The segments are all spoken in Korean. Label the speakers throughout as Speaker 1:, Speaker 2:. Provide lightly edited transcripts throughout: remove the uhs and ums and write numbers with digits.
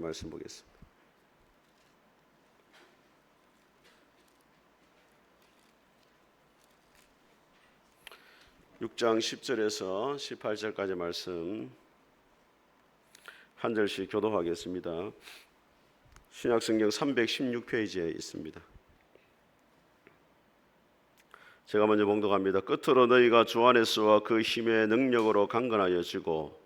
Speaker 1: 말씀 보겠습니다. 6장 10절에서 18절까지 말씀 한 절씩 교독하겠습니다. 신약성경 316페이지에 있습니다. 제가 먼저 봉독합니다. 끝으로 너희가 주 안에서와 그 힘의 능력으로 강건하여지고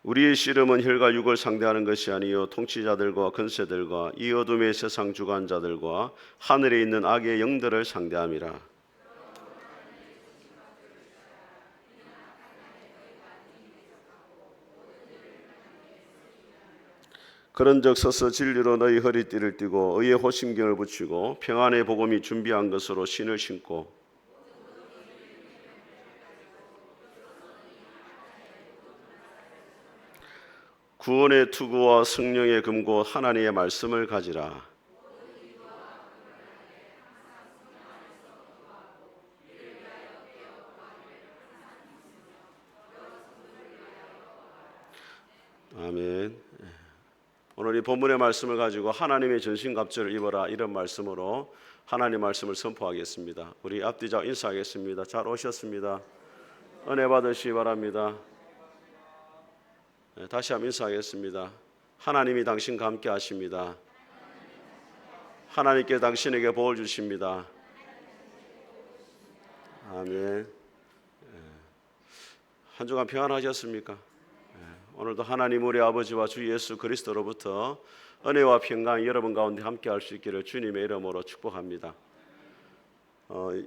Speaker 1: 우리의 씨름은 혈과 육을 상대하는 것이 아니요 통치자들과 권세들과 이 어둠의 세상 주관자들과 하늘에 있는 악의 영들을 상대함이라. 그런즉 서서 진리로 너희 허리띠를 띠고 의의 호심경을 붙이고 평안의 복음이 준비한 것으로 신을 신고 구원의 투구와 성령의 금고 하나님의 말씀을 가지라. 아멘. 오늘 이 본문의 말씀을 가지고 하나님의 전신갑주를 입어라, 이런 말씀으로 하나님 말씀을 선포하겠습니다. 우리 앞뒤자 인사하겠습니다. 잘 오셨습니다. 은혜 받으시기 바랍니다. 다시 한번 인사하겠습니다. 하나님이 당신과 함께 하십니다. 하나님께 당신에게 복을 주십니다. 아멘. 한 주간 평안하셨습니까? 오늘도 하나님 우리 아버지와 주 예수 그리스도로부터 은혜와 평강이 여러분 가운데 함께 할 수 있기를 주님의 이름으로 축복합니다.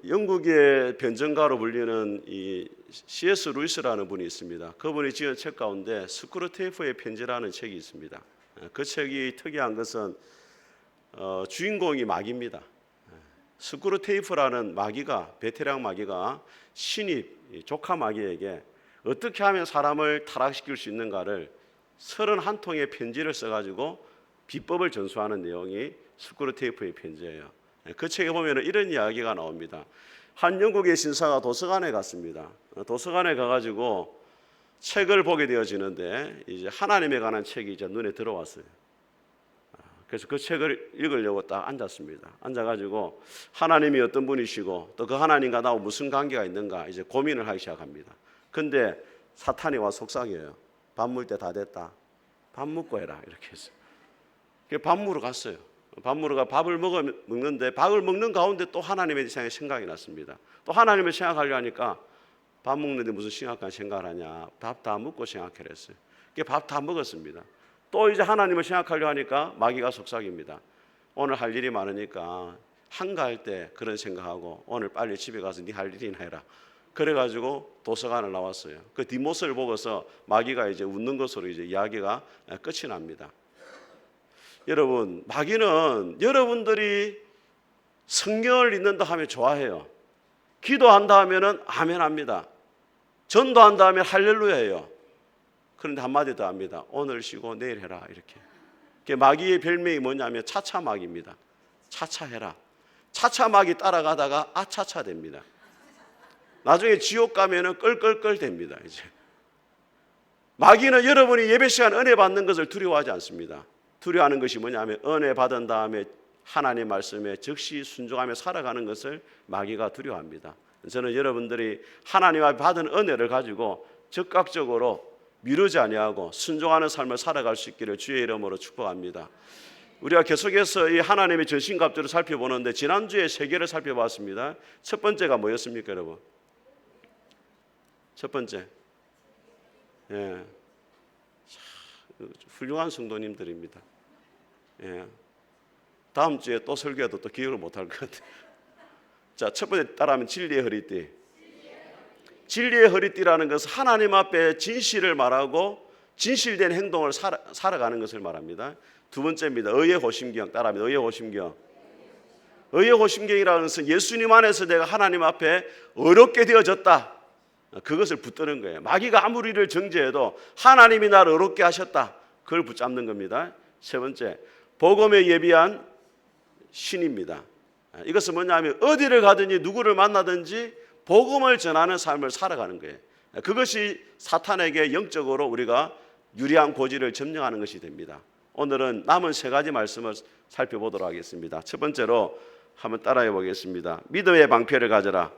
Speaker 1: 영국의 변증가로 불리는 이 C.S. 루이스라는 분이 있습니다. 그분이 지은 책 가운데 스크루테이프의 편지라는 책이 있습니다. 그 책이 특이한 것은 주인공이 마귀입니다. 스크루테이프라는 마귀가, 베테랑 마귀가 신입 조카 마귀에게 어떻게 하면 사람을 타락시킬 수 있는가를 31통의 편지를 써가지고 비법을 전수하는 내용이 스크루테이프의 편지예요. 그 책에 보면 이런 이야기가 나옵니다. 한 영국의 신사가 도서관에 갔습니다. 도서관에 가가지고 책을 보게 되어지는데 이제 하나님에 관한 책이 이제 눈에 들어왔어요. 그래서 그 책을 읽으려고 딱 앉았습니다. 앉아가지고 하나님이 어떤 분이시고 또 그 하나님과 나하고 무슨 관계가 있는가 이제 고민을 하기 시작합니다. 근데 사탄이 와 속삭여요. 밥 먹을 때 다 됐다. 밥 먹고 해라, 이렇게 했어요. 밥 먹으러 갔어요. 밥 먹으러 밥을 먹는데 밥을 먹는 가운데 또 하나님에 대한 생각이 났습니다. 또 하나님을 생각하려 하니까 밥 먹는데 무슨 심각한 생각을 하냐. 밥 다 먹고 생각하려 했어요. 밥 다 먹었습니다. 또 이제 하나님을 생각하려 하니까 마귀가 속삭입니다. 오늘 할 일이 많으니까 한가할 때 그런 생각하고 오늘 빨리 집에 가서 네 할 일이나 해라. 그래가지고 도서관을 나왔어요. 그 뒷모습을 보고서 마귀가 이제 웃는 것으로 이제 이야기가 끝이 납니다. 여러분, 마귀는 여러분들이 성경을 읽는다 하면 좋아해요. 기도한다 하면은 아멘 합니다. 전도한다 하면 할렐루야예요. 그런데 한마디 더 합니다. 오늘 쉬고 내일 해라, 이렇게. 마귀의 별명이 뭐냐면 차차 마귀입니다. 차차 해라. 차차 마귀 따라가다가 아차차 됩니다. 나중에 지옥 가면은 끌끌끌 됩니다. 이제 마귀는 여러분이 예배 시간 은혜 받는 것을 두려워하지 않습니다. 두려워하는 것이 뭐냐면 은혜 받은 다음에 하나님 말씀에 즉시 순종하며 살아가는 것을 마귀가 두려워합니다. 저는 여러분들이 하나님 앞에 받은 은혜를 가지고 즉각적으로 미루지 아니하고 순종하는 삶을 살아갈 수 있기를 주의 이름으로 축복합니다. 우리가 계속해서 이 하나님의 전신갑주를 살펴보는데 지난주에 세 개를 살펴봤습니다. 첫 번째가 뭐였습니까, 여러분? 첫 번째, 훌륭한 성도님들입니다. 다음 주에 또 설교해도 또 기억을 못할 것 같아요. 자, 첫 번째 따라하면 진리의 허리띠. 진리의 허리띠라는 것은 하나님 앞에 진실을 말하고 진실된 행동을 살아가는 것을 말합니다. 두 번째입니다. 의의 호심경. 따라하면 의의 호심경. 의의 호심경이라는 것은 예수님 안에서 내가 하나님 앞에 어렵게 되어졌다. 그것을 붙드는 거예요. 마귀가 아무리 를 정죄해도 하나님이 나를 어렵게 하셨다. 그걸 붙잡는 겁니다. 세 번째, 복음에 예비한 신입니다. 이것은 뭐냐면 어디를 가든지 누구를 만나든지 복음을 전하는 삶을 살아가는 거예요. 그것이 사탄에게 영적으로 우리가 유리한 고지를 점령하는 것이 됩니다. 오늘은 남은 세 가지 말씀을 살펴보도록 하겠습니다. 첫 번째로 한번 따라해 보겠습니다. 믿음의 방패를 가져라.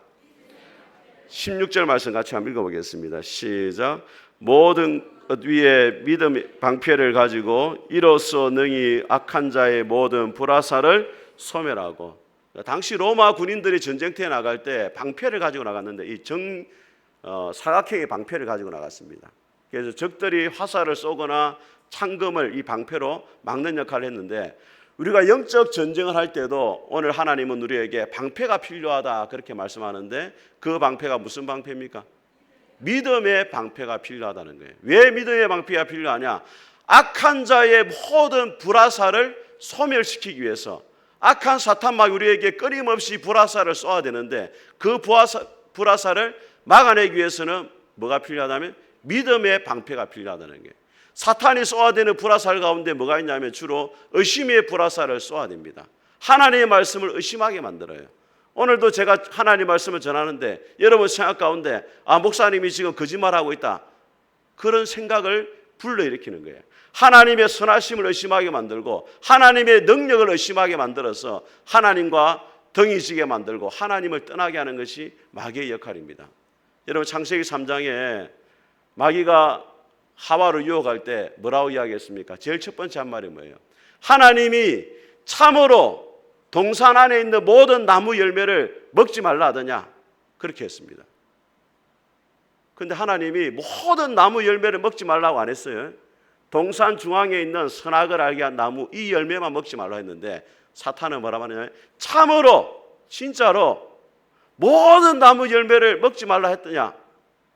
Speaker 1: 16절 말씀 같이 한번 읽어보겠습니다. 시작. 모든 것 위에 믿음의 방패를 가지고 이로써 능히 악한 자의 모든 불화살을 소멸하고. 당시 로마 군인들이 전쟁터에 나갈 때 방패를 가지고 나갔는데 이 사각형의 방패를 가지고 나갔습니다. 그래서 적들이 화살을 쏘거나 창검을 이 방패로 막는 역할을 했는데, 우리가 영적 전쟁을 할 때도 오늘 하나님은 우리에게 방패가 필요하다 그렇게 말씀하는데, 그 방패가 무슨 방패입니까? 믿음의 방패가 필요하다는 거예요. 왜 믿음의 방패가 필요하냐? 악한 자의 모든 불화살을 소멸시키기 위해서 악한 사탄막 우리에게 끊임없이 불화살을 쏘아야 되는데, 그 불화살을 막아내기 위해서는 뭐가 필요하다면 믿음의 방패가 필요하다는 거예요. 사탄이 쏘아대는 불화살 가운데 뭐가 있냐면 주로 의심의 불화살을 쏘아댑니다. 하나님의 말씀을 의심하게 만들어요. 오늘도 제가 하나님의 말씀을 전하는데 여러분 생각 가운데 목사님이 지금 거짓말하고 있다, 그런 생각을 불러일으키는 거예요. 하나님의 선하심을 의심하게 만들고 하나님의 능력을 의심하게 만들어서 하나님과 등이 지게 만들고 하나님을 떠나게 하는 것이 마귀의 역할입니다. 여러분 창세기 3장에 마귀가 하와를 유혹할 때 뭐라고 이야기했습니까? 제일 첫 번째 한 말이 뭐예요? 하나님이 참으로 동산 안에 있는 모든 나무 열매를 먹지 말라 하더냐? 그렇게 했습니다. 그런데 하나님이 모든 나무 열매를 먹지 말라고 안 했어요. 동산 중앙에 있는 선악을 알게 한 나무 이 열매만 먹지 말라 했는데, 사탄은 뭐라고 하느냐? 참으로 진짜로 모든 나무 열매를 먹지 말라 했더냐?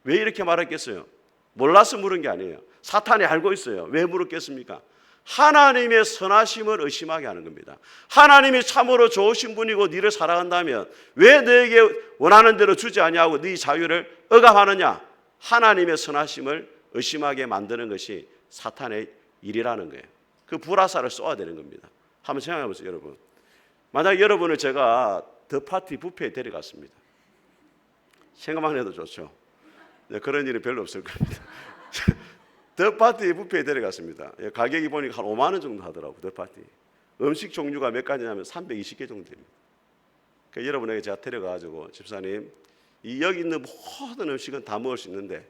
Speaker 1: 왜 이렇게 말했겠어요? 몰라서 물은 게 아니에요. 사탄이 알고 있어요. 왜 물었겠습니까? 하나님의 선하심을 의심하게 하는 겁니다. 하나님이 참으로 좋으신 분이고 너를 사랑한다면 왜 너에게 원하는 대로 주지 아니하고 네 자유를 억압하느냐? 하나님의 선하심을 의심하게 만드는 것이 사탄의 일이라는 거예요. 그 불화살을 쏘아야 되는 겁니다. 한번 생각해 보세요, 여러분. 만약 여러분을 제가 더 파티 뷔페에 데려갔습니다. 생각만 해도 좋죠. 네, 그런 일은 별로 없을 겁니다. 더 파티 뷔페에 데려갔습니다. 가격이 보니까 한 5만 원 정도 하더라고요. 더 파티. 음식 종류가 몇 가지냐면 320개 정도 됩니다. 그러니까 여러분에게 제가 데려가가지고 집사님, 여기 있는 모든 음식은 다 먹을 수 있는데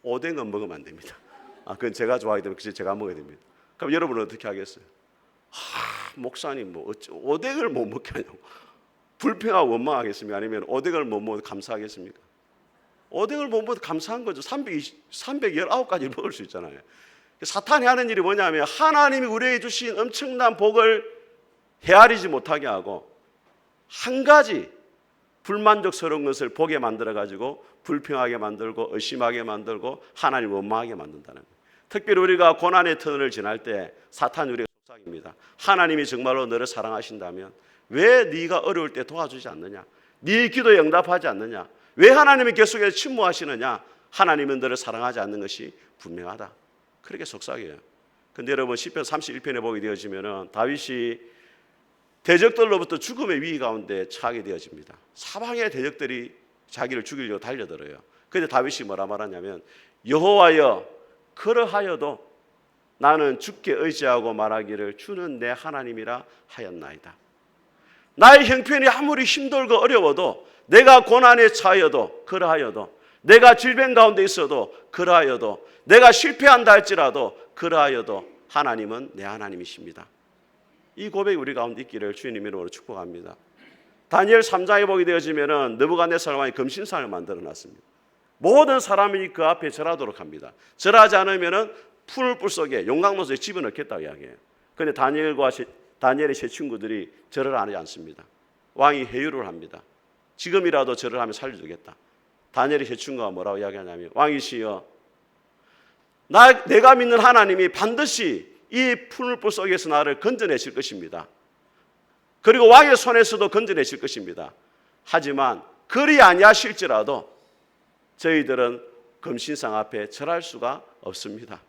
Speaker 1: 오뎅은 먹으면 안 됩니다. 그건 제가 좋아하기 때문에 제가 먹어야 됩니다. 그럼 여러분은 어떻게 하겠어요? 목사님 오뎅을 못 먹게 하냐고. 불평하고 원망하겠습니까? 아니면 오뎅을 못 먹어도 감사하겠습니까? 오뎅을 못 먹어도 감사한 거죠. 319가지 먹을 수 있잖아요. 사탄이 하는 일이 뭐냐면 하나님이 우리에게 주신 엄청난 복을 헤아리지 못하게 하고 한 가지 불만족스러운 것을 보게 만들어가지고 불평하게 만들고 의심하게 만들고 하나님을 원망하게 만든다는 거예요. 특별히 우리가 고난의 터널을 지날 때 사탄이 우리가 속삭입니다. 하나님이 정말로 너를 사랑하신다면 왜 네가 어려울 때 도와주지 않느냐? 네 기도에 응답하지 않느냐? 왜 하나님이 계속해서 침묵하시느냐? 하나님은 너를 사랑하지 않는 것이 분명하다. 그렇게 속삭여요. 근데 여러분 시편 31편에 보게 되어지면은 다윗이 대적들로부터 죽음의 위기 가운데 처하게 되어집니다. 사방의 대적들이 자기를 죽이려고 달려들어요. 그런데 다윗이 뭐라 말하냐면 여호와여 그러하여도 나는 주께 의지하고 말하기를 주는 내 하나님이라 하였나이다. 나의 형편이 아무리 힘들고 어려워도 내가 고난에 처하여도 그러하여도 내가 질병 가운데 있어도 그러하여도 내가 실패한다 할지라도 그러하여도 하나님은 내 하나님이십니다. 이 고백이 우리 가운데 있기를 주님 이름으로 축복합니다. 다니엘 3장에 보게 되어지면은 느부갓네살 왕이 금신상을 만들어 놨습니다. 모든 사람이 그 앞에 절하도록 합니다. 절하지 않으면은 풀 속에 용광로에 집어넣겠다고 이야기해요. 그런데 다니엘의 세 친구들이 절을 하지 않습니다. 왕이 회유를 합니다. 지금이라도 절을 하면 살려주겠다. 다니엘의 세 친구가 뭐라고 이야기하냐면 왕이시여 내가 믿는 하나님이 반드시 이 풀불 속에서 나를 건져내실 것입니다. 그리고 왕의 손에서도 건져내실 것입니다. 하지만 그리 아니하실지라도 저희들은 금신상 앞에 절할 수가 없습니다.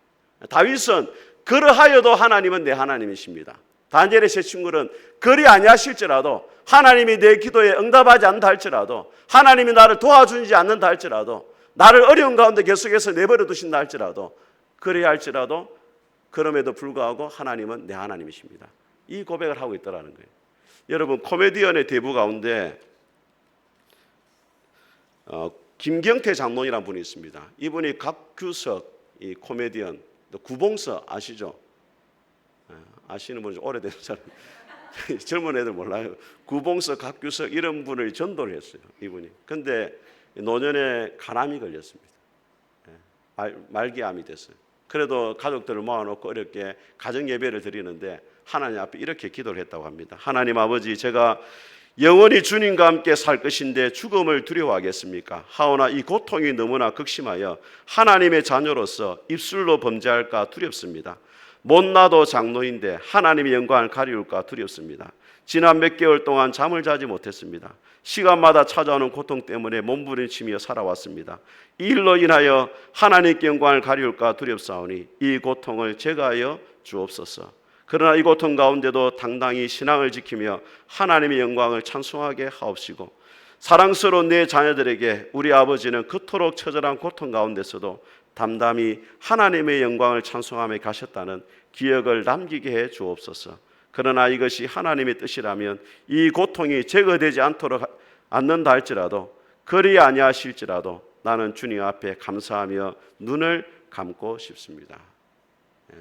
Speaker 1: 다윗은 그러하여도 하나님은 내 하나님이십니다. 다니엘의 세 친구는 그리 아니하실지라도 하나님이 내 기도에 응답하지 않는다 할지라도 하나님이 나를 도와주지 않는다 할지라도 나를 어려운 가운데 계속해서 내버려 두신다 할지라도, 그래야 할지라도 그럼에도 불구하고 하나님은 내 하나님이십니다. 이 고백을 하고 있더라는 거예요. 여러분, 코미디언의 대부 가운데 김경태 장로이라는 분이 있습니다. 이분이 각규석 이 코미디언, 구봉서 아시죠? 아시는 분이 오래된 사람, 젊은 애들 몰라요. 구봉서, 각규석 이런 분을 전도를 했어요. 이분이. 근데 노년에 간암이 걸렸습니다. 말기암이 됐어요. 그래도 가족들을 모아놓고 어렵게 가정 예배를 드리는데 하나님 앞에 이렇게 기도를 했다고 합니다. 하나님 아버지, 제가 영원히 주님과 함께 살 것인데 죽음을 두려워하겠습니까? 하오나 이 고통이 너무나 극심하여 하나님의 자녀로서 입술로 범죄할까 두렵습니다. 못나도 장로인데 하나님의 영광을 가리울까 두렵습니다. 지난 몇 개월 동안 잠을 자지 못했습니다. 시간마다 찾아오는 고통 때문에 몸부림치며 살아왔습니다. 이 일로 인하여 하나님께 영광을 가리울까 두렵사오니 이 고통을 제거하여 주옵소서. 그러나 이 고통 가운데도 당당히 신앙을 지키며 하나님의 영광을 찬송하게 하옵시고, 사랑스러운 내 자녀들에게 우리 아버지는 그토록 처절한 고통 가운데서도 담담히 하나님의 영광을 찬송하며 가셨다는 기억을 남기게 해 주옵소서. 그러나 이것이 하나님의 뜻이라면 이 고통이 제거되지 않는다 할지라도, 그리 아니하실지라도 나는 주님 앞에 감사하며 눈을 감고 싶습니다.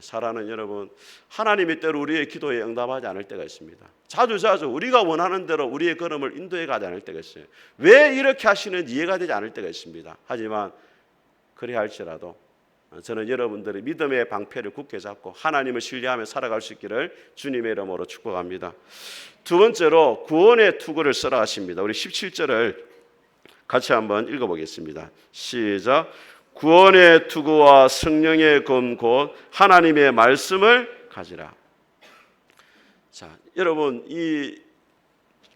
Speaker 1: 사랑하는 여러분, 하나님이 때로 우리의 기도에 응답하지 않을 때가 있습니다. 자주 우리가 원하는 대로 우리의 걸음을 인도해 가지 않을 때가 있어요. 왜 이렇게 하시는지 이해가 되지 않을 때가 있습니다. 하지만 그리 할지라도 저는 여러분들의 믿음의 방패를 굳게 잡고 하나님을 신뢰하며 살아갈 수 있기를 주님의 이름으로 축복합니다. 두 번째로 구원의 투구를 쓰라 하십니다. 우리 17절을 같이 한번 읽어보겠습니다. 시작. 구원의 투구와 성령의 검 곧 하나님의 말씀을 가지라. 자, 여러분, 이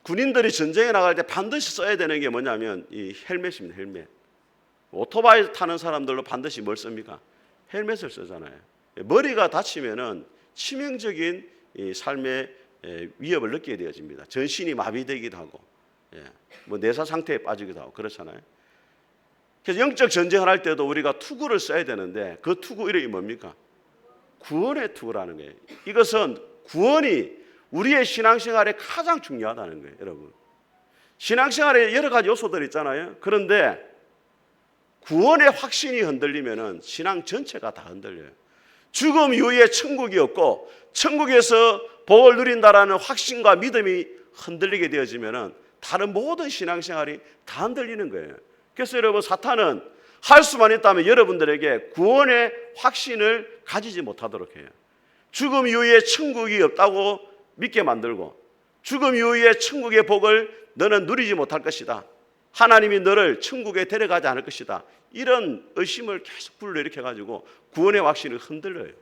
Speaker 1: 군인들이 전쟁에 나갈 때 반드시 써야 되는 게 뭐냐면 이 헬멧입니다. 헬멧. 오토바이 타는 사람들로 반드시 뭘 씁니까? 헬멧을 쓰잖아요. 머리가 다치면은 치명적인 이 삶의 위협을 느끼게 되어집니다. 전신이 마비되기도 하고, 뭐 내사 상태에 빠지기도 하고 그렇잖아요. 그래서 영적 전쟁을 할 때도 우리가 투구를 써야 되는데 그 투구 이름이 뭡니까? 구원의 투구라는 거예요. 이것은 구원이 우리의 신앙생활에 가장 중요하다는 거예요. 여러분, 신앙생활에 여러 가지 요소들이 있잖아요. 그런데 구원의 확신이 흔들리면은 신앙 전체가 다 흔들려요. 죽음 이후에 천국이 없고 천국에서 복을 누린다라는 확신과 믿음이 흔들리게 되어지면은 다른 모든 신앙생활이 다 흔들리는 거예요. 그래서 여러분, 사탄은 할 수만 있다면 여러분들에게 구원의 확신을 가지지 못하도록 해요. 죽음 이후에 천국이 없다고 믿게 만들고, 죽음 이후에 천국의 복을 너는 누리지 못할 것이다, 하나님이 너를 천국에 데려가지 않을 것이다, 이런 의심을 계속 불러일으켜가지고 구원의 확신을 흔들려요.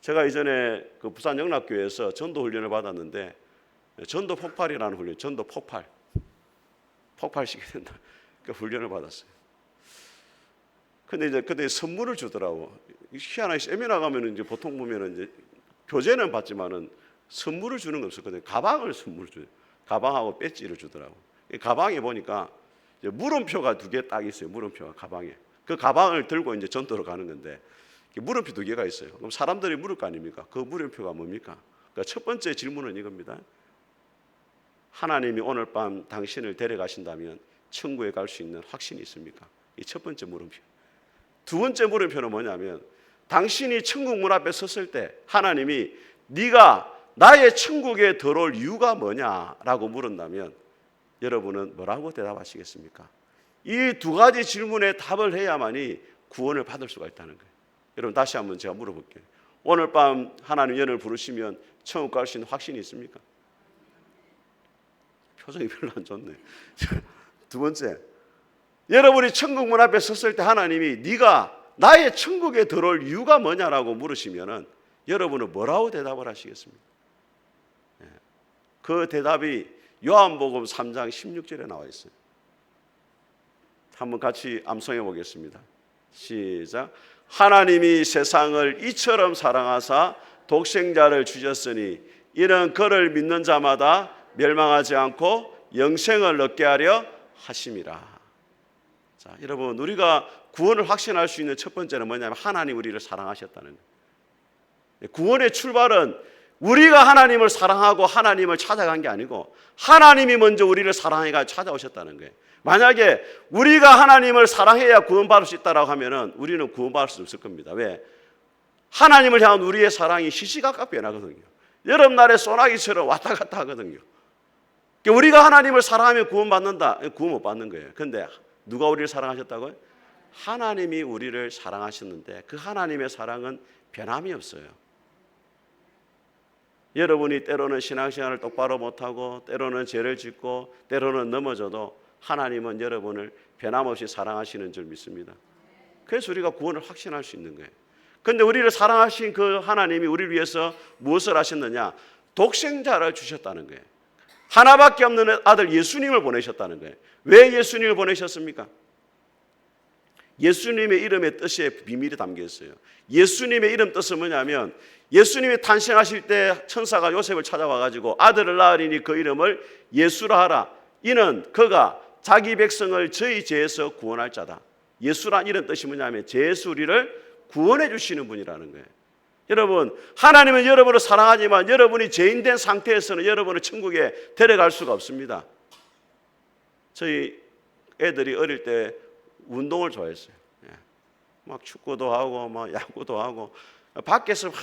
Speaker 1: 제가 이전에 그 부산 영락교회에서 전도 훈련을 받았는데, 전도 폭발이라는 훈련, 전도 폭발시키게 된다, 그 훈련을 받았어요. 근데 이제 그때 선물을 주더라고. 희한하게 세미나 가면은 이제 보통 보면은 이제 교재는 받지만은 선물을 주는 거 없었거든요. 가방을 선물을 줘요. 가방하고 배지를 주더라고. 가방에 보니까 이제 물음표가 2개 딱 있어요. 물음표가 가방에. 그 가방을 들고 이제 전도로 가는 건데 물음표 2개가 있어요. 그럼 사람들이 물을 거 아닙니까? 그 물음표가 뭡니까? 그러니까 첫 번째 질문은 이겁니다. 하나님이 오늘 밤 당신을 데려가신다면 천국에 갈 수 있는 확신이 있습니까? 이 첫 번째 물음표. 두 번째 물음표는 뭐냐면, 당신이 천국 문 앞에 섰을 때 하나님이 네가 나의 천국에 들어올 이유가 뭐냐라고 물은다면 여러분은 뭐라고 대답하시겠습니까? 이 두 가지 질문에 답을 해야만이 구원을 받을 수가 있다는 거예요. 여러분, 다시 한번 제가 물어볼게요. 오늘 밤 하나님 연을 부르시면 천국 갈 수 있는 확신이 있습니까? 표정이 별로 안 좋네. 두 번째, 여러분이 천국 문 앞에 섰을 때 하나님이 네가 나의 천국에 들어올 이유가 뭐냐라고 물으시면은 여러분은 뭐라고 대답을 하시겠습니까? 그 대답이 요한복음 3장 16절에 나와 있어요. 한번 같이 암송해 보겠습니다. 시작. 하나님이 세상을 이처럼 사랑하사 독생자를 주셨으니 이는 그를 믿는 자마다 멸망하지 않고 영생을 얻게 하려 하심이라. 자, 여러분, 우리가 구원을 확신할 수 있는 첫 번째는 뭐냐면 하나님 우리를 사랑하셨다는 거예요. 구원의 출발은 우리가 하나님을 사랑하고 하나님을 찾아간 게 아니고 하나님이 먼저 우리를 사랑해가 찾아오셨다는 거예요. 만약에 우리가 하나님을 사랑해야 구원받을 수 있다고 하면은 우리는 구원받을 수 없을 겁니다. 왜? 하나님을 향한 우리의 사랑이 시시각각 변하거든요. 여름날에 소나기처럼 왔다 갔다 하거든요. 우리가 하나님을 사랑하면 구원받는다. 구원 못 받는 거예요. 그런데 누가 우리를 사랑하셨다고요? 하나님이 우리를 사랑하셨는데 그 하나님의 사랑은 변함이 없어요. 여러분이 때로는 신앙생활을 똑바로 못하고 때로는 죄를 짓고 때로는 넘어져도 하나님은 여러분을 변함없이 사랑하시는 줄 믿습니다. 그래서 우리가 구원을 확신할 수 있는 거예요. 그런데 우리를 사랑하신 그 하나님이 우리를 위해서 무엇을 하셨느냐? 독생자를 주셨다는 거예요. 하나밖에 없는 아들 예수님을 보내셨다는 거예요. 왜 예수님을 보내셨습니까? 예수님의 이름의 뜻에 비밀이 담겨 있어요. 예수님의 이름 뜻은 뭐냐면 예수님이 탄생하실 때 천사가 요셉을 찾아와가지고 아들을 낳으리니 그 이름을 예수라 하라. 이는 그가 자기 백성을 저희 죄에서 구원할 자다. 예수란 이름 뜻이 뭐냐면 죄에서 우리를 구원해 주시는 분이라는 거예요. 여러분, 하나님은 여러분을 사랑하지만 여러분이 죄인된 상태에서는 여러분을 천국에 데려갈 수가 없습니다. 저희 애들이 어릴 때 운동을 좋아했어요. 막 축구도 하고 막 야구도 하고 밖에서 막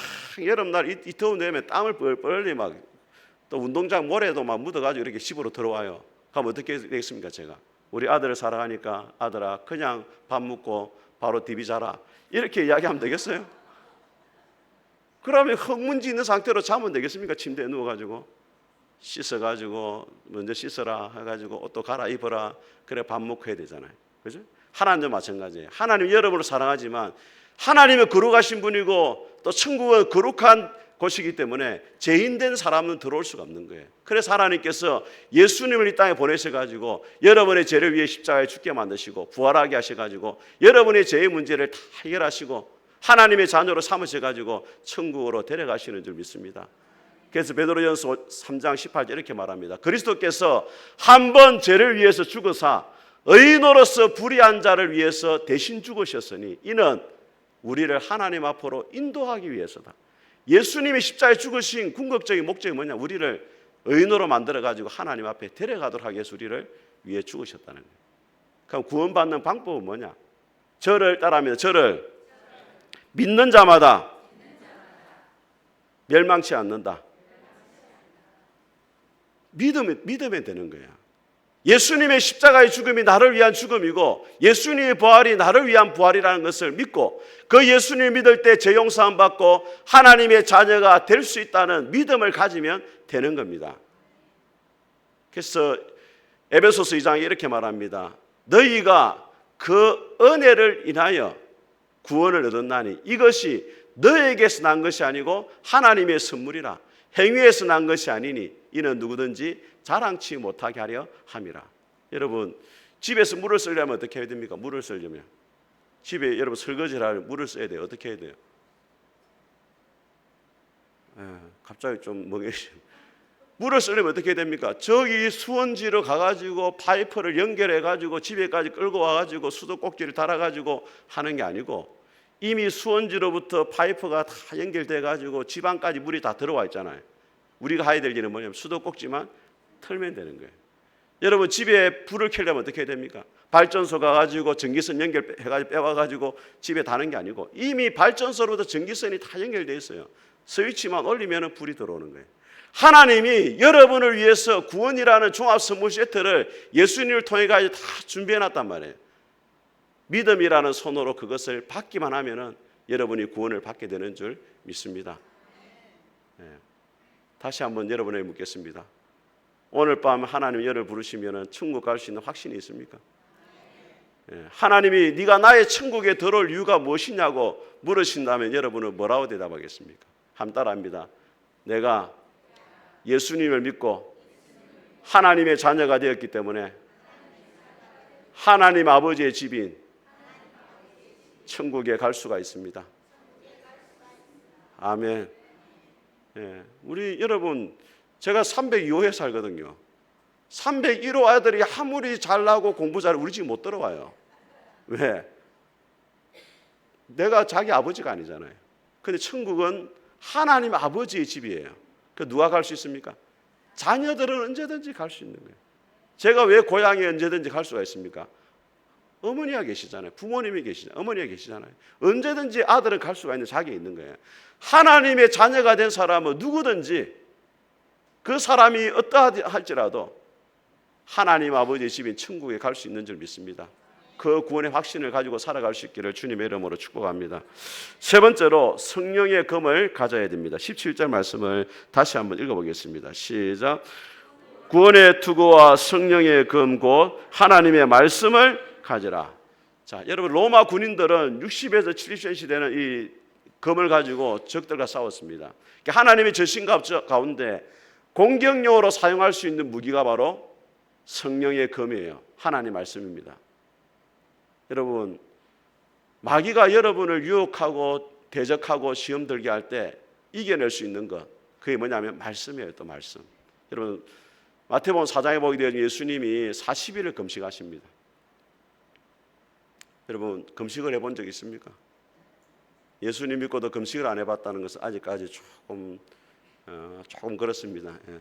Speaker 1: 여름날 이 더운 데면 땀을 뻘뻘 막 또 운동장 모래도 막 묻어가지고 이렇게 집으로 들어와요. 그럼 어떻게 되겠습니까? 제가 우리 아들을 사랑하니까 아들아 그냥 밥 먹고 바로 디비 자라 이렇게 이야기하면 되겠어요? 그러면 흙먼지 있는 상태로 자면 되겠습니까? 침대에 누워가지고 씻어가지고 먼저 씻어라 해가지고 옷도 갈아입어라 그래 밥 먹고 해야 되잖아요. 그죠? 하나님도 마찬가지예요. 하나님 여러분을 사랑하지만 하나님은 거룩하신 분이고 또 천국은 거룩한 곳이기 때문에 죄인된 사람은 들어올 수가 없는 거예요. 그래서 하나님께서 예수님을 이 땅에 보내셔가지고 여러분의 죄를 위해 십자가에 죽게 만드시고 부활하게 하셔가지고 여러분의 죄의 문제를 다 해결하시고 하나님의 자녀로 삼으셔가지고 천국으로 데려가시는 줄 믿습니다. 그래서 베드로전서 3장 18절 이렇게 말합니다. 그리스도께서 한 번 죄를 위해서 죽으사 의인으로서 불의한 자를 위해서 대신 죽으셨으니 이는 우리를 하나님 앞으로 인도하기 위해서다. 예수님이 십자가에 죽으신 궁극적인 목적이 뭐냐? 우리를 의인으로 만들어가지고 하나님 앞에 데려가도록 하기 위해서 우리를 위해 죽으셨다는 거예요. 그럼 구원받는 방법은 뭐냐? 저를 따라합니다. 저를 믿는 자마다 멸망치 않는다. 믿으면 되는 거야. 예수님의 십자가의 죽음이 나를 위한 죽음이고 예수님의 부활이 나를 위한 부활이라는 것을 믿고 그 예수님을 믿을 때 죄 용서함 받고 하나님의 자녀가 될 수 있다는 믿음을 가지면 되는 겁니다. 그래서 에베소서 2장에 이렇게 말합니다. 너희가 그 은혜를 인하여 구원을 얻었나니 이것이 너에게서 난 것이 아니고 하나님의 선물이라. 행위에서 난 것이 아니니 이는 누구든지 자랑치 못하게 하려 함이라. 여러분 집에서 물을 쓰려면 어떻게 해야 됩니까? 물을 쓰려면 집에 여러분 설거지를 하려면 물을 써야 돼요. 어떻게 해야 돼요? 갑자기 좀 멍해지죠. 물을 쓰려면 어떻게 해야 됩니까? 저기 수원지로 가가지고 파이프를 연결해가지고 집에까지 끌고 와가지고 수도꼭지를 달아가지고 하는 게 아니고 이미 수원지로부터 파이프가 다 연결돼가지고 집안까지 물이 다 들어와 있잖아요. 우리가 해야 될 일은 뭐냐면 수도꼭지만 털면 되는 거예요. 여러분 집에 불을 켜려면 어떻게 해야 됩니까? 발전소 가가지고 전기선 연결해가지고 빼와가지고 집에 다는 게 아니고 이미 발전소로부터 전기선이 다 연결되어 있어요. 스위치만 올리면 불이 들어오는 거예요. 하나님이 여러분을 위해서 구원이라는 종합선물 세트를 예수님을 통해 가지고 다 준비해놨단 말이에요. 믿음이라는 손으로 그것을 받기만 하면은 여러분이 구원을 받게 되는 줄 믿습니다. 다시 한번 여러분에게 묻겠습니다. 오늘 밤 하나님 여러분을 부르시면 천국 갈 수 있는 확신이 있습니까? 하나님이 네가 나의 천국에 들어올 이유가 무엇이냐고 물으신다면 여러분은 뭐라고 대답하겠습니까? 한번 따라합니다. 내가 예수님을 믿고 하나님의 자녀가 되었기 때문에 하나님 아버지의 집인 천국에 갈 수가 있습니다. 아멘. 우리 여러분 제가 302호에 살거든요. 301호 아들이 아무리 잘나고 공부 잘해 우리 집 못 들어와요. 왜? 내가 자기 아버지가 아니잖아요. 근데 천국은 하나님 아버지의 집이에요. 그 누가 갈 수 있습니까? 자녀들은 언제든지 갈 수 있는 거예요. 제가 왜 고향에 언제든지 갈 수가 있습니까? 어머니가 계시잖아요. 부모님이 계시잖아요. 어머니가 계시잖아요. 언제든지 아들은 갈 수가 있는 자격이 있는 거예요. 하나님의 자녀가 된 사람은 누구든지 그 사람이 어떠할지라도 하나님 아버지의 집인 천국에 갈 수 있는 줄 믿습니다. 그 구원의 확신을 가지고 살아갈 수 있기를 주님의 이름으로 축복합니다. 세 번째로 성령의 검을 가져야 됩니다. 17절 말씀을 다시 한번 읽어보겠습니다. 시작. 구원의 투구와 성령의 검 곧 하나님의 말씀을 가져라. 자, 여러분 로마 군인들은 60에서 70년 시대는 이 검을 가지고 적들과 싸웠습니다. 하나님의 전신갑 가운데 공격용으로 사용할 수 있는 무기가 바로 성령의 검이에요. 하나님의 말씀입니다. 여러분, 마귀가 여러분을 유혹하고 대적하고 시험 들게 할 때 이겨낼 수 있는 것, 그게 뭐냐면 말씀이에요. 또 말씀. 여러분, 마태복음 4장에 보게 되면 예수님이 40일을 금식하십니다. 여러분, 금식을 해본 적 있습니까? 예수님 믿고도 금식을 안 해봤다는 것은 아직까지 조금 그렇습니다. 예.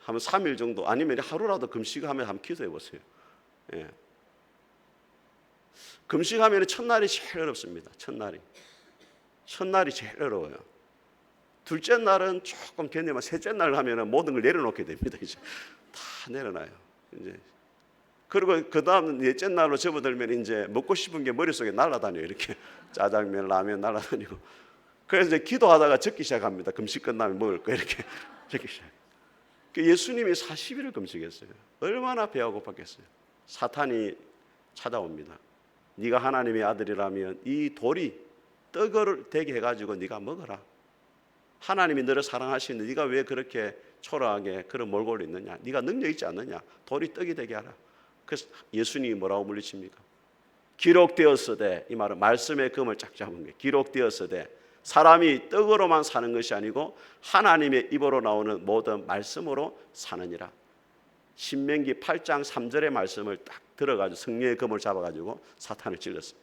Speaker 1: 한 3일 정도 아니면 하루라도 금식하면 한번 기도해 보세요. 예. 금식하면 첫날이 제일 어렵습니다. 첫날이 제일 어려워요. 둘째 날은 조금 견디면 셋째 날 하면 모든 걸 내려놓게 됩니다. 이제 다 내려놔요. 이제 그리고 그 다음 넷째 날로 접어들면 이제 먹고 싶은 게 머릿속에 날아다녀요. 이렇게 짜장면, 라면 날아다니고. 그래서 이제 기도하다가 적기 시작합니다. 금식 끝나면 먹을 거 이렇게 적기 시작. 예수님이 40일을 금식했어요. 얼마나 배가 고팠겠어요. 사탄이 찾아옵니다. 네가 하나님의 아들이라면 이 돌이 떡을 되게 해가지고 네가 먹어라. 하나님이 너를 사랑하시는데 네가 왜 그렇게 초라하게 그런 몰골로 있느냐. 네가 능력 있지 않느냐. 돌이 떡이 되게 하라. 그래서 예수님이 뭐라고 물리칩니까? 기록되었으되, 이 말은 말씀의 검을 쫙 잡은 거예요. 기록되었으되 사람이 떡으로만 사는 것이 아니고 하나님의 입으로 나오는 모든 말씀으로 사느니라. 신명기 8장 3절의 말씀을 딱 들어가지고 성령의 검을 잡아가지고 사탄을 찔렀어요.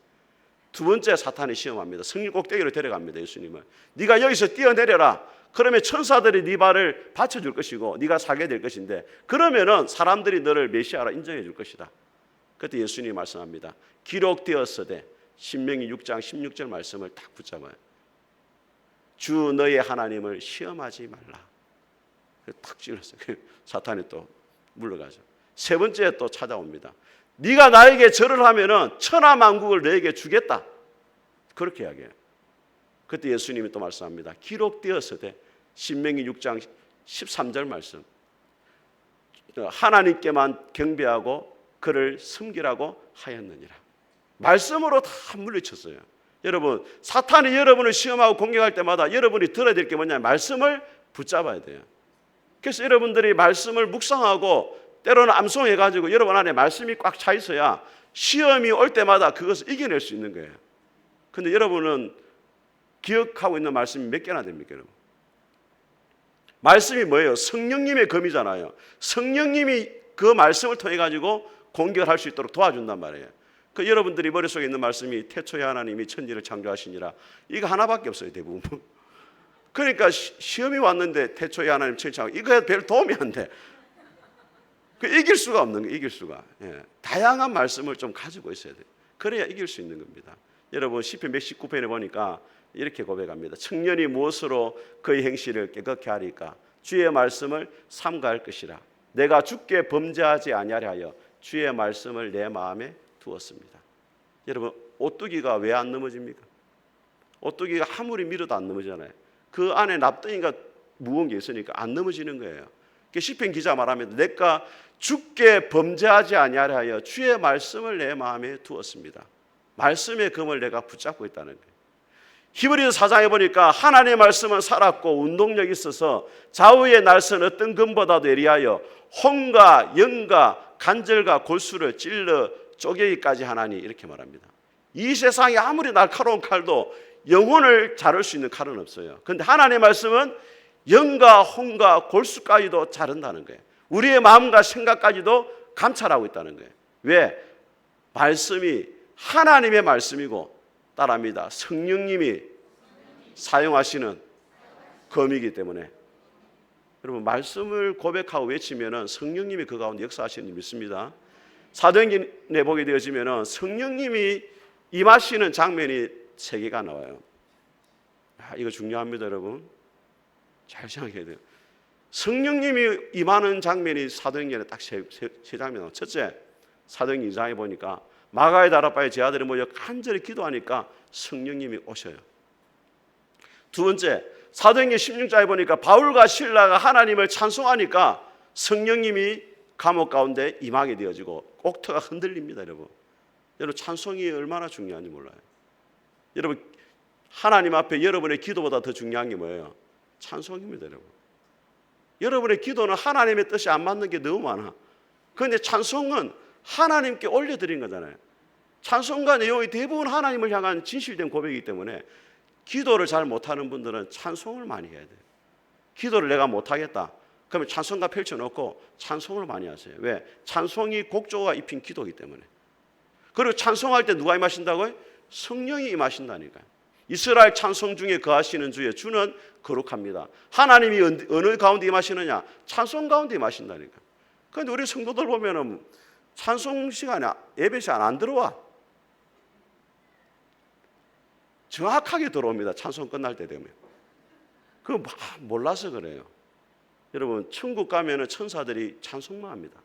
Speaker 1: 두 번째 사탄이 시험합니다. 성령 꼭대기로 데려갑니다. 예수님을. 네가 여기서 뛰어내려라. 그러면 천사들이 네 발을 받쳐줄 것이고 네가 살게 될 것인데, 그러면은 사람들이 너를 메시아라 인정해 줄 것이다. 그때 예수님이 말씀합니다. 기록되었으되, 신명기 6장 16절 말씀을 딱 붙잡아요. 주 너의 하나님을 시험하지 말라. 탁 찔렀어요. 사탄이 또 물러가죠. 세 번째 또 찾아옵니다. 네가 나에게 절을 하면은 천하만국을 너에게 주겠다. 그렇게 이야기해요. 그때 예수님이 또 말씀합니다. 기록되었으되, 신명기 6장 13절 말씀. 하나님께만 경배하고 그를 섬기라고 하였느니라. 말씀으로 다 물리쳤어요. 여러분, 사탄이 여러분을 시험하고 공격할 때마다 여러분이 들어야 될 게 뭐냐면 말씀을 붙잡아야 돼요. 그래서 여러분들이 말씀을 묵상하고 때로는 암송해가지고 여러분 안에 말씀이 꽉 차 있어야 시험이 올 때마다 그것을 이겨낼 수 있는 거예요. 근데 여러분은 기억하고 있는 말씀이 몇 개나 됩니까, 여러분? 말씀이 뭐예요? 성령님의 검이잖아요. 성령님이 그 말씀을 통해 가지고 공격을 할 수 있도록 도와준단 말이에요. 그 여러분들이 머릿속에 있는 말씀이 태초에 하나님이 천지를 창조하시니라. 이거 하나밖에 없어요, 대부분. 그러니까 시험이 왔는데 태초에 하나님 천지 창조, 이거에 별 도움이 안 돼. 이길 수가 없는 거예요. 이길 수가. 예. 다양한 말씀을 좀 가지고 있어야 돼요. 그래야 이길 수 있는 겁니다. 여러분 시편 119편에 보니까 이렇게 고백합니다. 청년이 무엇으로 그의 행실을 깨끗게 하리까? 주의 말씀을 삼가할 것이라. 내가 주께 범죄하지 아니하려 하여 주의 말씀을 내 마음에 두었습니다. 여러분, 오뚜기가 왜 안 넘어집니까? 오뚜기가 아무리 밀어도 안 넘어지잖아요. 그 안에 납덩이가 무거운 게 있으니까 안 넘어지는 거예요. 시편 기자 말합니다. 내가 주께 범죄하지 아니하려 하여 주의 말씀을 내 마음에 두었습니다. 말씀의 검을 내가 붙잡고 있다는 거예요. 히브리서 4장에 보니까 하나님의 말씀은 살았고 운동력이 있어서 좌우의 날선 어떤 검보다도 예리하여 혼과 영과 간절과 골수를 찔러 쪼개기까지 하나니, 이렇게 말합니다. 이 세상에 아무리 날카로운 칼도 영혼을 자를 수 있는 칼은 없어요. 그런데 하나님의 말씀은 영과 혼과 골수까지도 자른다는 거예요. 우리의 마음과 생각까지도 감찰하고 있다는 거예요. 왜? 말씀이 하나님의 말씀이고 따라합니다. 성령님이 사용하시는 검이기 때문에 여러분 말씀을 고백하고 외치면은 성령님이 그 가운데 역사하시는 줄 믿습니다. 사도행전에 보게 되어지면은 성령님이 임하시는 장면이 3개가 나와요. 이거 중요합니다, 여러분. 잘 생각해야 돼요. 성령님이 임하는 장면이 사도행전에 딱 세 장면 나와요. 첫째, 사도행전 2장에 보니까 마가의 다락방에 제 아들이 모여 간절히 기도하니까 성령님이 오셔요. 두 번째, 사도행전 16장에 보니까 바울과 실라가 하나님을 찬송하니까 성령님이 감옥 가운데 임하게 되어지고 옥터가 흔들립니다, 여러분. 여러분 찬송이 얼마나 중요한지 몰라요. 여러분 하나님 앞에 여러분의 기도보다 더 중요한 게 뭐예요? 찬송입니다, 여러분. 여러분의 기도는 하나님의 뜻이 안 맞는 게 너무 많아. 그런데 찬송은 하나님께 올려드린 거잖아요. 찬송가 내용이 대부분 하나님을 향한 진실된 고백이기 때문에 기도를 잘 못하는 분들은 찬송을 많이 해야 돼요. 기도를 내가 못하겠다. 그러면 찬송가 펼쳐놓고 찬송을 많이 하세요. 왜? 찬송이 곡조가 입힌 기도이기 때문에. 그리고 찬송할 때 누가 임하신다고요? 성령이 임하신다니까요. 이스라엘 찬송 중에 거하시는 주는 거룩합니다. 하나님이 어느 가운데 임하시느냐? 찬송 가운데 임하신다니까. 그런데 우리 성도들 보면은 찬송 시간에 예배 시간 안 들어와. 정확하게 들어옵니다. 찬송 끝날 때 되면. 그거 몰라서 그래요. 여러분 천국 가면은 천사들이 찬송만 합니다.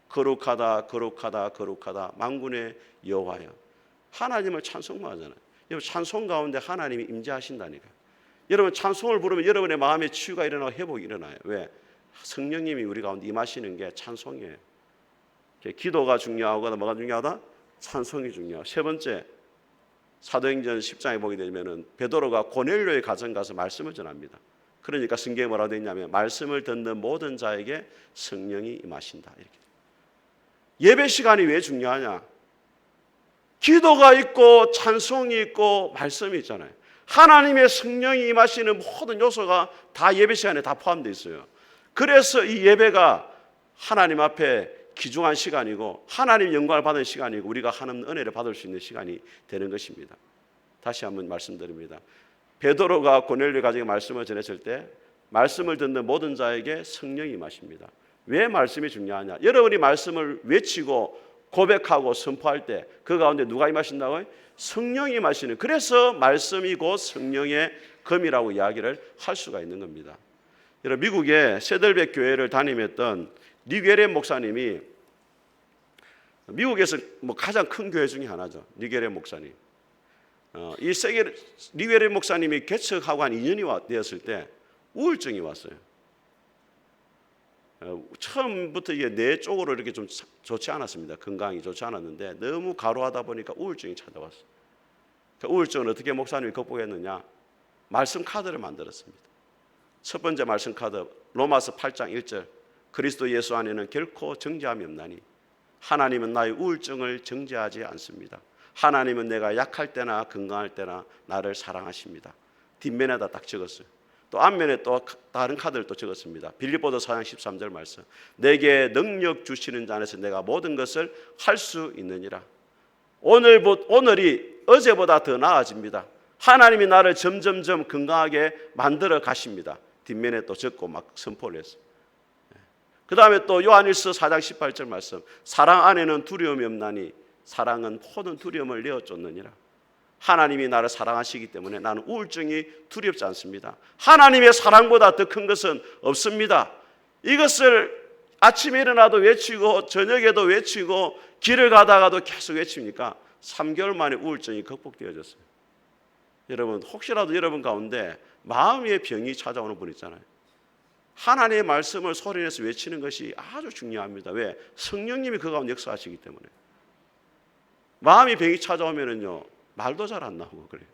Speaker 1: 거룩하다 거룩하다 거룩하다 만군의 여호와여. 하나님을 찬송만 하잖아요. 여러분 찬송 가운데 하나님이 임재하신다니까요. 여러분 찬송을 부르면 여러분의 마음의 치유가 일어나고 회복이 일어나요. 왜? 성령님이 우리 가운데 임하시는 게 찬송이에요. 기도가 중요하고 뭐가 중요하다? 찬송이 중요하고. 세 번째, 사도행전 10장에 보게 되면은 베드로가 고넬료의 가정 가서 말씀을 전합니다. 그러니까 성경에 뭐라고 되어 있냐면 말씀을 듣는 모든 자에게 성령이 임하신다. 이렇게. 예배 시간이 왜 중요하냐? 기도가 있고 찬송이 있고 말씀이 있잖아요. 하나님의 성령이 임하시는 모든 요소가 다 예배 시간에 다 포함되어 있어요. 그래서 이 예배가 하나님 앞에 귀중한 시간이고 하나님 영광을 받는 시간이고 우리가 하나님 은혜를 받을 수 있는 시간이 되는 것입니다. 다시 한번 말씀드립니다. 베드로가 고넬료 가정에 말씀을 전했을 때 말씀을 듣는 모든 자에게 성령이 임하십니다. 왜 말씀이 중요하냐? 여러분이 말씀을 외치고 고백하고 선포할 때 그 가운데 누가 임하신다고요? 성령이 임하시는. 그래서 말씀이 곧 성령의 검이라고 이야기를 할 수가 있는 겁니다. 여러분 미국의 세들백 교회를 담임했던 니게레 목사님이 미국에서 가장 큰 교회 중에 하나죠. 니게레 목사님. 이 세계 니게레 목사님이 개척하고 한 2년이 되었을 때 우울증이 왔어요. 처음부터 이게 뇌 쪽으로 이렇게 좀 좋지 않았습니다. 건강이 좋지 않았는데 너무 과로하다 보니까 우울증이 찾아왔어요. 그 우울증을 어떻게 목사님이 극복했느냐? 말씀 카드를 만들었습니다. 첫 번째 말씀 카드 로마서 8장 1절 그리스도 예수 안에는 결코 정죄함이 없나니 하나님은 나의 우울증을 정죄하지 않습니다. 하나님은 내가 약할 때나 건강할 때나 나를 사랑하십니다. 뒷면에다 딱 적었어요. 또 앞면에 또 다른 카드를 또 적었습니다. 빌립보서 4장 13절 말씀 내게 능력 주시는 자 안에서 내가 모든 것을 할 수 있느니라. 오늘이 어제보다 더 나아집니다. 하나님이 나를 점점점 건강하게 만들어 가십니다. 뒷면에 또 적고 막 선포를 했어요. 그 다음에 또 요한일서 4장 18절 말씀 사랑 안에는 두려움이 없나니 사랑은 모든 두려움을 내어쫓느니라. 하나님이 나를 사랑하시기 때문에 나는 우울증이 두렵지 않습니다. 하나님의 사랑보다 더 큰 것은 없습니다. 이것을 아침에 일어나도 외치고 저녁에도 외치고 길을 가다가도 계속 외치니까 3개월 만에 우울증이 극복되어졌어요. 여러분 혹시라도 여러분 가운데 마음의 병이 찾아오는 분 있잖아요. 하나님의 말씀을 소리내서 외치는 것이 아주 중요합니다. 왜? 성령님이 그 가운데 역사하시기 때문에. 마음의 병이 찾아오면은요 말도 잘 안 나오고 그래요.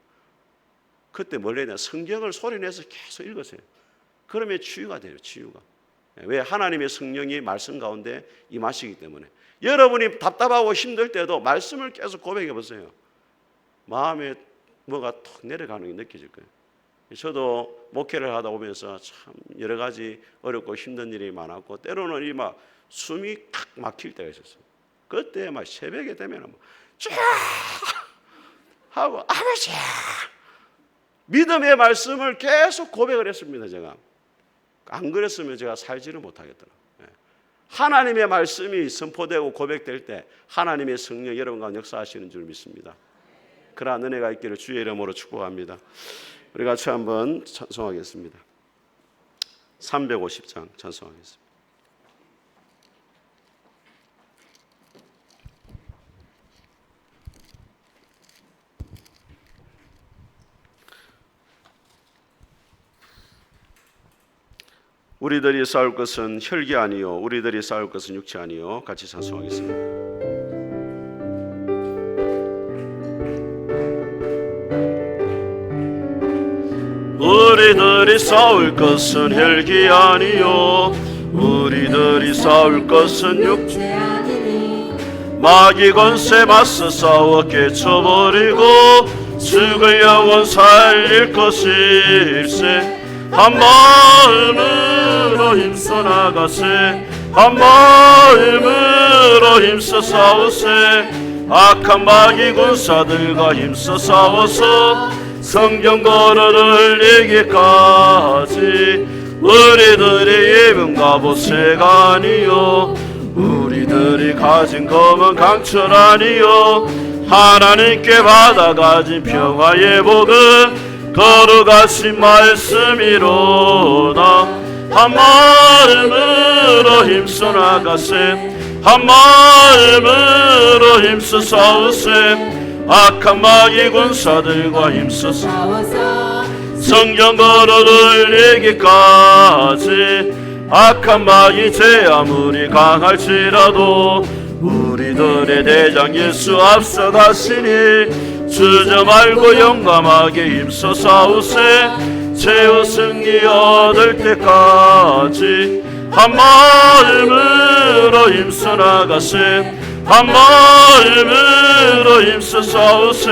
Speaker 1: 그때 뭘 해야 되나? 성경을 소리내서 계속 읽으세요. 그러면 치유가 돼요. 치유가. 왜? 하나님의 성령이 말씀 가운데 임하시기 때문에. 여러분이 답답하고 힘들 때도 말씀을 계속 고백해 보세요. 마음에 뭐가 툭 내려가는 게 느껴질 거예요. 저도 목회를 하다 오면서 참 여러 가지 어렵고 힘든 일이 많았고 때로는 막 숨이 칵 막힐 때가 있었어요. 그때 막 새벽에 되면 쫙 하고 아버지 믿음의 말씀을 계속 고백을 했습니다. 제가 안 그랬으면 제가 살지를 못하겠더라고요. 하나님의 말씀이 선포되고 고백될 때 하나님의 성령 여러분 가운데 역사하시는 줄 믿습니다. 그러한 은혜가 있기를 주의 이름으로 축복합니다. 우리 같이 한번 찬송하겠습니다. 350장 찬송하겠습니다. 우리들이 싸울 것은 혈기 아니요 우리들이 싸울 것은 육체 아니요. 같이 찬송하겠습니다. 우리들이 싸울 것은 혈기 아니요 우리들이 싸울 것은 육체 아니니 마귀 권세 맞서 싸워 깨쳐버리고 죽을 영혼 살릴 것일세. 한 마음으로 힘써 나가세 한 마음으로 힘써 싸우세 악한 마귀 군사들과 힘써 싸워서 성경 거론을 이기까지 우리들이 입은 갑옷새가 아니요 우리들이 가진 검은 강철 아니요 하나님께 받아 가진 평화의 복은 거룩하신 말씀이로다. 한 마음으로 힘써 나가세 한 마음으로 힘써 싸우세 악한 마귀 군사들과 힘써 싸워서 성경 거론을 이기까지 악한 마귀 제 아무리 강할지라도 우리들의 대장 예수 앞서가시니 주저 말고 용감하게 힘써 싸우세 최후 승리 얻을 때까지 한 마음으로 힘써 나가세 한 마음으로 힘써 싸우세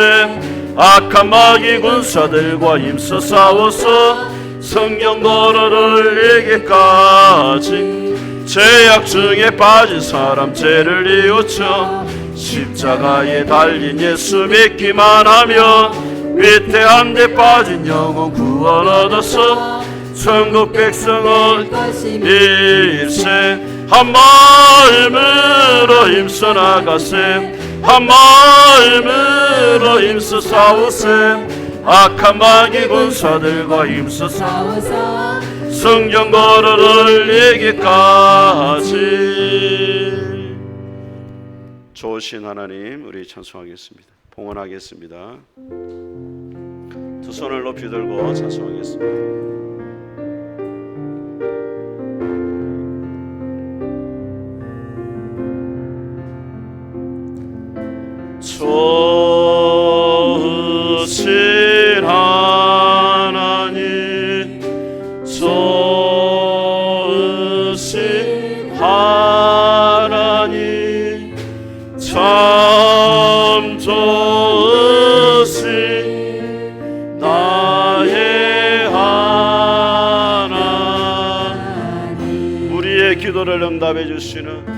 Speaker 1: 악한 마귀 군사들과 힘써 싸워서 성경 거론을 이기까지 죄악 중에 빠진 사람 죄를 뉘우쳐 십자가에 달린 예수 믿기만 하면 위태한 데 빠진 영혼 구원 얻어서 천국 백성은 일세 한 마음으로 힘써 나가세 한 마음으로 힘써 싸우세 악한 마귀 군사들과 힘써 싸워서 성경 거론을 이기까지. 좋으신 하나님 우리 찬송하겠습니다. 봉헌하겠습니다. 두 손을 높이 들고 찬송하겠습니다. 좋으신 하나님 좋으신 하나님 참 좋으신 나의 하나님 우리의 기도를 응답해 주시는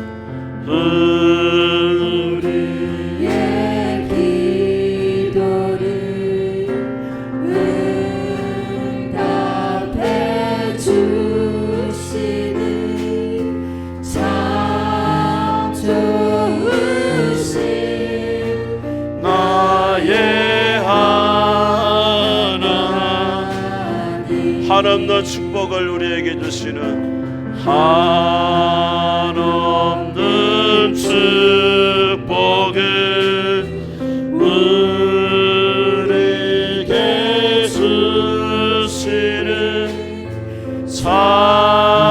Speaker 1: 한없는 축복을 우리에게 주시는 한없는 축복을 우리에게 주시는 참